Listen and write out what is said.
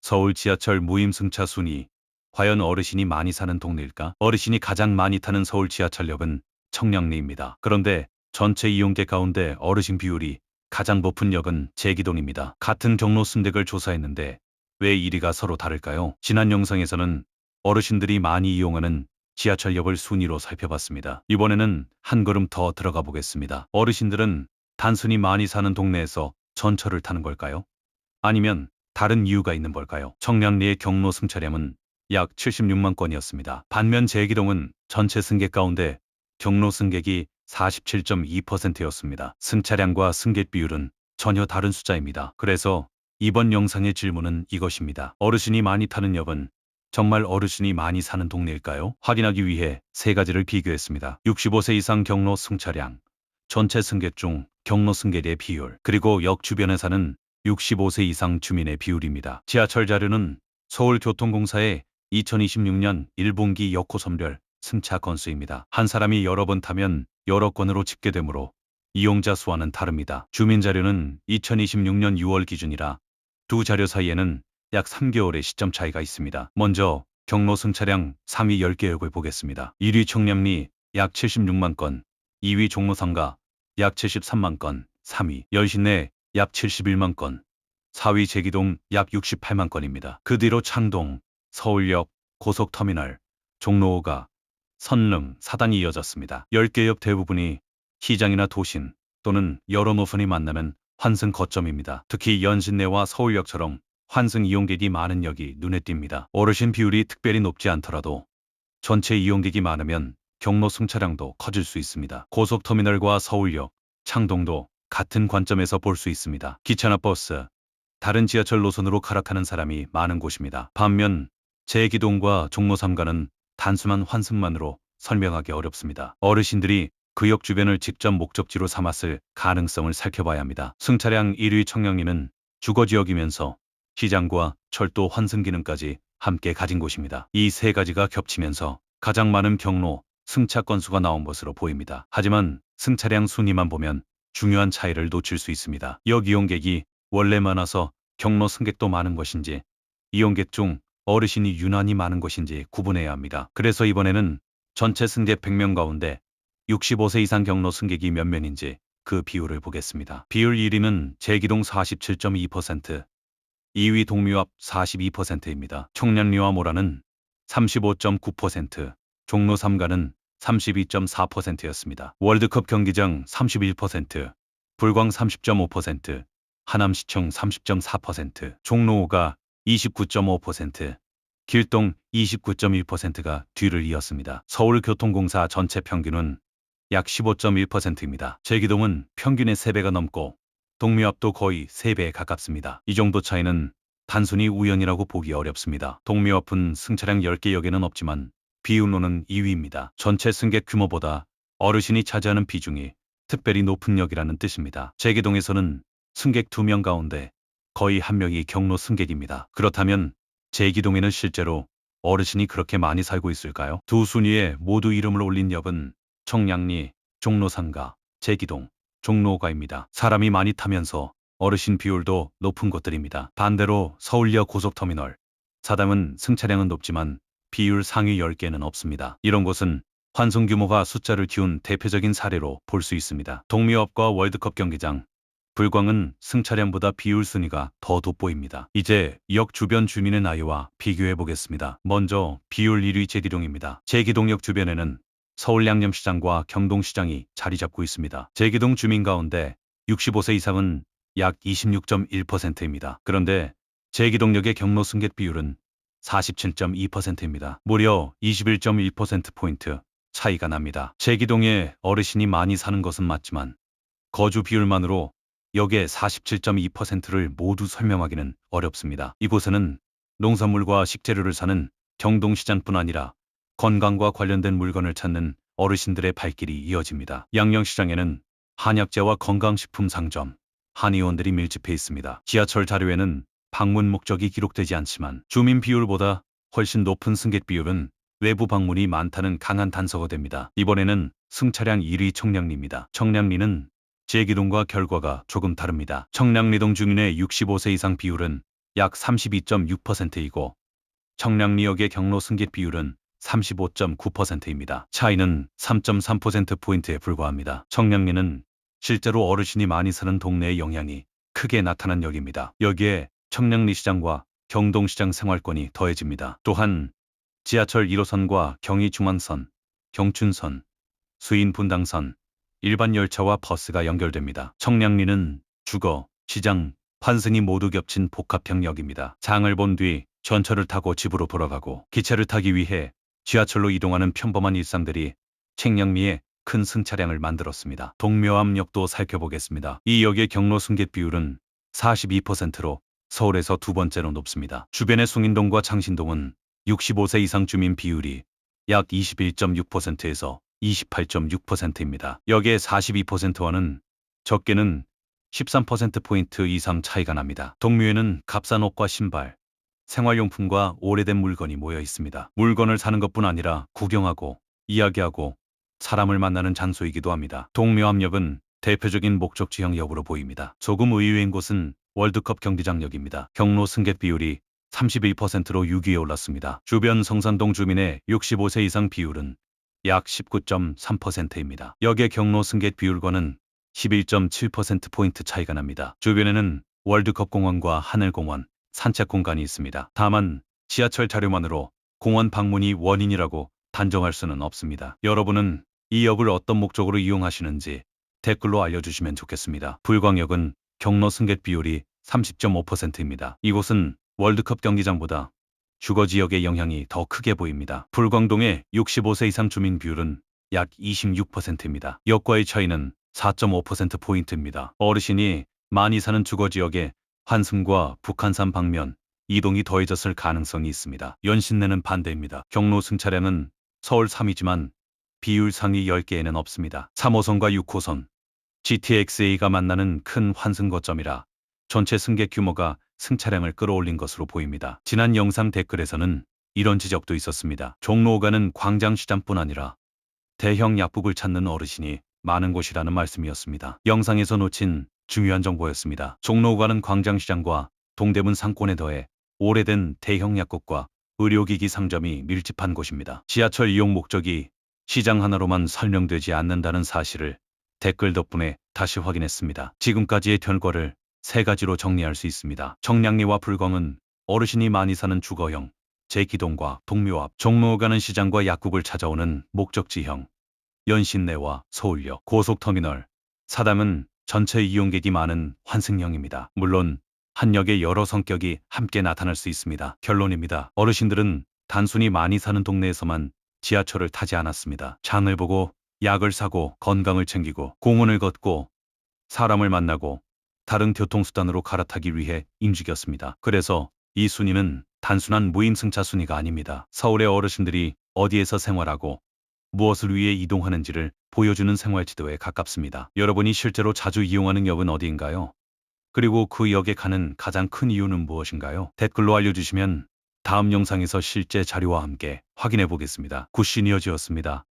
서울 지하철 무임 승차 순위. 과연 어르신이 많이 사는 동네일까? 어르신이 가장 많이 타는 서울 지하철역은 청량리입니다. 그런데 전체 이용객 가운데 어르신 비율이 가장 높은 역은 제기동입니다. 같은 경로 승객을 조사했는데 왜 1위가 서로 다를까요? 지난 영상에서는 어르신들이 많이 이용하는 지하철역을 순위로 살펴봤습니다. 이번에는 한 걸음 더 들어가 보겠습니다. 어르신들은 단순히 많이 사는 동네에서 전철을 타는 걸까요? 아니면 다른 이유가 있는 걸까요? 청량리의 경로 승차량은 약 76만 건이었습니다. 반면 제기동은 전체 승객 가운데 경로 승객이 47.2%였습니다. 승차량과 승객 비율은 전혀 다른 숫자입니다. 그래서 이번 영상의 질문은 이것입니다. 어르신이 많이 타는 역은 정말 어르신이 많이 사는 동네일까요? 확인하기 위해 세 가지를 비교했습니다. 65세 이상 경로 승차량, 전체 승객 중 경로 승객의 비율, 그리고 역 주변에 사는 65세 이상 주민의 비율입니다. 지하철 자료는 서울교통공사의 2026년 1분기 역호선별 승차 건수입니다. 한 사람이 여러 번 타면 여러 건으로 집계되므로 이용자 수와는 다릅니다. 주민 자료는 2026년 6월 기준이라 두 자료 사이에는 약 3개월의 시점 차이가 있습니다. 먼저 경로 승차량 3위 10개역을 보겠습니다. 1위 청량리 약 76만 건, 2위 종로상가 약 73만 건, 3위 여의시내 약 71만 건, 4위 제기동 약 68만 건입니다. 그 뒤로 창동, 서울역, 고속터미널, 종로5가, 선릉, 사단이 이어졌습니다. 10개 역 대부분이 시장이나 도심 또는 여러 노선이 만나는 환승 거점입니다. 특히 연신내와 서울역처럼 환승 이용객이 많은 역이 눈에 띕니다. 어르신 비율이 특별히 높지 않더라도 전체 이용객이 많으면 경로 승차량도 커질 수 있습니다. 고속터미널과 서울역, 창동도 같은 관점에서 볼 수 있습니다. 기차나 버스, 다른 지하철 노선으로 갈아타는 사람이 많은 곳입니다. 반면 제기동과 종로 3가는 단순한 환승만으로 설명하기 어렵습니다. 어르신들이 그 역 주변을 직접 목적지로 삼았을 가능성을 살펴봐야 합니다. 승차량 1위 청량리는 주거지역이면서 시장과 철도 환승 기능까지 함께 가진 곳입니다. 이 세 가지가 겹치면서 가장 많은 경로 승차 건수가 나온 것으로 보입니다. 하지만 승차량 순위만 보면 중요한 차이를 놓칠 수 있습니다. 역 이용객이 원래 많아서 경로 승객도 많은 것인지, 이용객 중 어르신이 유난히 많은 것인지 구분해야 합니다. 그래서 이번에는 전체 승객 100명 가운데 65세 이상 경로 승객이 몇 명인지 그 비율을 보겠습니다. 비율 1위는 제기동 47.2%, 2위 동묘앞 42%입니다. 청량리와 모라는 35.9%, 종로 3가는 32.4%였습니다. 월드컵 경기장 31%, 불광 30.5%, 하남시청 30.4%, 종로 5가 29.5%, 길동 29.1%가 뒤를 이었습니다. 서울교통공사 전체 평균은 약 15.1%입니다. 제기동은 평균의 3배가 넘고 동묘앞도 거의 3배에 가깝습니다. 이 정도 차이는 단순히 우연이라고 보기 어렵습니다. 동묘앞은 승차량 10개 역에는 없지만 비율로는 2위입니다. 전체 승객 규모보다 어르신이 차지하는 비중이 특별히 높은 역이라는 뜻입니다. 제기동에서는 승객 2명 가운데 거의 1명이 경로 승객입니다. 그렇다면 제기동에는 실제로 어르신이 그렇게 많이 살고 있을까요? 두 순위에 모두 이름을 올린 역은 청량리, 종로상가, 제기동, 종로5가입니다. 사람이 많이 타면서 어르신 비율도 높은 곳들입니다. 반대로 서울역 고속터미널, 사담은 승차량은 높지만 비율 상위 10개는 없습니다. 이런 곳은 환승 규모가 숫자를 키운 대표적인 사례로 볼 수 있습니다. 동묘앞과 월드컵 경기장, 불광은 승차량보다 비율 순위가 더 돋보입니다. 이제 역 주변 주민의 나이와 비교해 보겠습니다. 먼저 비율 1위 제기동입니다. 제기동역 주변에는 서울 양념시장과 경동시장이 자리 잡고 있습니다. 제기동 주민 가운데 65세 이상은 약 26.1%입니다. 그런데 제기동역의 경로 승객 비율은 47.2%입니다. 무려 21.1%포인트 차이가 납니다. 제기동에 어르신이 많이 사는 것은 맞지만 거주 비율만으로 역의 47.2%를 모두 설명하기는 어렵습니다. 이곳에는 농산물과 식재료를 사는 경동시장뿐 아니라 건강과 관련된 물건을 찾는 어르신들의 발길이 이어집니다. 양령시장에는 한약재와 건강식품 상점, 한의원들이 밀집해 있습니다. 지하철 자료에는 방문 목적이 기록되지 않지만 주민 비율보다 훨씬 높은 승객 비율은 외부 방문이 많다는 강한 단서가 됩니다. 이번에는 승차량 1위 청량리입니다. 청량리는 제기동과 결과가 조금 다릅니다. 청량리동 주민의 65세 이상 비율은 약 32.6%이고 청량리역의 경로 승객 비율은 35.9%입니다. 차이는 3.3%포인트에 불과합니다. 청량리는 실제로 어르신이 많이 사는 동네의 영향이 크게 나타난 역입니다. 여기에 청량리 시장과 경동시장 생활권이 더해집니다. 또한 지하철 1호선과 경의중앙선, 경춘선, 수인분당선, 일반 열차와 버스가 연결됩니다. 청량리는 주거, 시장, 환승이 모두 겹친 복합형 역입니다. 장을 본 뒤 전철을 타고 집으로 돌아가고 기차를 타기 위해 지하철로 이동하는 평범한 일상들이 청량리에 큰 승차량을 만들었습니다. 동묘암역도 살펴보겠습니다. 이 역의 경로 승객 비율은 42%로 서울에서 두 번째로 높습니다. 주변의 숭인동과 창신동은 65세 이상 주민 비율이 약 21.6%에서 28.6%입니다. 역의 42%와는 적게는 13%포인트 이상 차이가 납니다. 동묘에는 값싼 옷과 신발, 생활용품과 오래된 물건이 모여 있습니다. 물건을 사는 것뿐 아니라 구경하고 이야기하고 사람을 만나는 장소이기도 합니다. 동묘암역은 대표적인 목적지형 역으로 보입니다. 조금 의외인 곳은 월드컵 경기장역입니다. 경로 승객 비율이 31%로 6위에 올랐습니다. 주변 성산동 주민의 65세 이상 비율은 약 19.3%입니다. 역의 경로 승객 비율과는 11.7%포인트 차이가 납니다. 주변에는 월드컵 공원과 하늘공원, 산책 공간이 있습니다. 다만 지하철 자료만으로 공원 방문이 원인이라고 단정할 수는 없습니다. 여러분은 이 역을 어떤 목적으로 이용하시는지 댓글로 알려주시면 좋겠습니다. 불광역은 경로 승객 비율이 30.5%입니다. 이곳은 월드컵 경기장보다 주거지역의 영향이 더 크게 보입니다. 불광동의 65세 이상 주민 비율은 약 26%입니다. 역과의 차이는 4.5%포인트입니다. 어르신이 많이 사는 주거지역에 환승과 북한산 방면, 이동이 더해졌을 가능성이 있습니다. 연신내는 반대입니다. 경로 승차량은 서울 3위지만 비율 상위 10개에는 없습니다. 3호선과 6호선, GTX-A가 만나는 큰 환승 거점이라 전체 승객 규모가 승차량을 끌어올린 것으로 보입니다. 지난 영상 댓글에서는 이런 지적도 있었습니다. 종로 가는 광장시장뿐 아니라 대형 약국을 찾는 어르신이 많은 곳이라는 말씀이었습니다. 영상에서 놓친 중요한 정보였습니다. 종로 가는 광장시장과 동대문 상권에 더해 오래된 대형 약국과 의료기기 상점이 밀집한 곳입니다. 지하철 이용 목적이 시장 하나로만 설명되지 않는다는 사실을 댓글 덕분에 다시 확인했습니다. 지금까지의 결과를 세 가지로 정리할 수 있습니다. 청량리와 불광은 어르신이 많이 사는 주거형, 제기동과 동묘 앞, 종로 가는 시장과 약국을 찾아오는 목적지형, 연신내와 서울역, 고속터미널, 사당은 전체 이용객이 많은 환승형입니다. 물론 한 역의 여러 성격이 함께 나타날 수 있습니다. 결론입니다. 어르신들은 단순히 많이 사는 동네에서만 지하철을 타지 않았습니다. 장을 보고 약을 사고 건강을 챙기고 공원을 걷고 사람을 만나고 다른 교통수단으로 갈아타기 위해 움직였습니다. 그래서 이 순위는 단순한 무임승차 순위가 아닙니다. 서울의 어르신들이 어디에서 생활하고 무엇을 위해 이동하는지를 보여주는 생활지도에 가깝습니다. 여러분이 실제로 자주 이용하는 역은 어디인가요? 그리고 그 역에 가는 가장 큰 이유는 무엇인가요? 댓글로 알려주시면 다음 영상에서 실제 자료와 함께 확인해 보겠습니다. 굿시니어즈였습니다.